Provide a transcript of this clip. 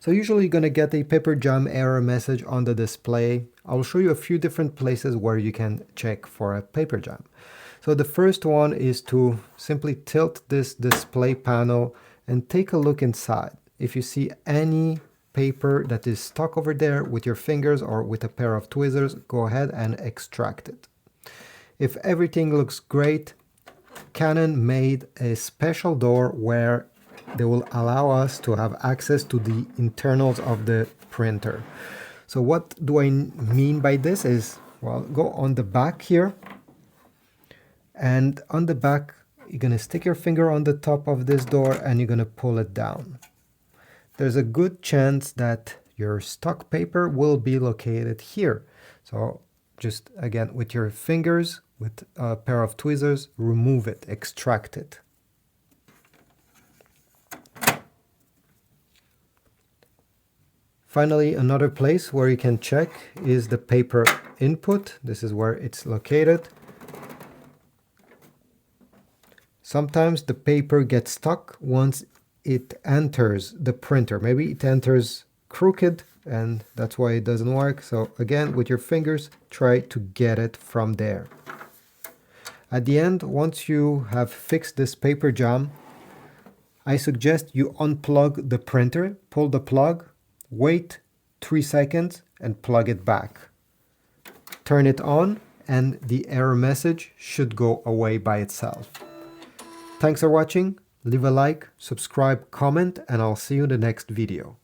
So usually you're going to get a paper jam error message on the display. I'll show you a few different places where you can check for a paper jam. So the first one is to simply tilt this display panel and take a look inside. If you see any paper that is stuck over there with your fingers or with a pair of tweezers, go ahead and extract it. If everything looks great, Canon made a special door where they will allow us to have access to the internals of the printer. So what do I mean by this is, well, go on the back here, and on the back you're going to stick your finger on the top of this door and you're going to pull it down. There's a good chance that your stock paper will be located here. So just again with your fingers, with a pair of tweezers, remove it, extract it. Finally, another place where you can check is the paper input. This is where it's located. Sometimes the paper gets stuck once it enters the printer. Maybe it enters crooked and that's why it doesn't work. So again, with your fingers, try to get it from there. At the end, once you have fixed this paper jam, I suggest you unplug the printer, pull the plug, wait 3 seconds and plug it back. Turn it on and the error message should go away by itself. Thanks for watching. Leave a like, subscribe, comment, and I'll see you in the next video.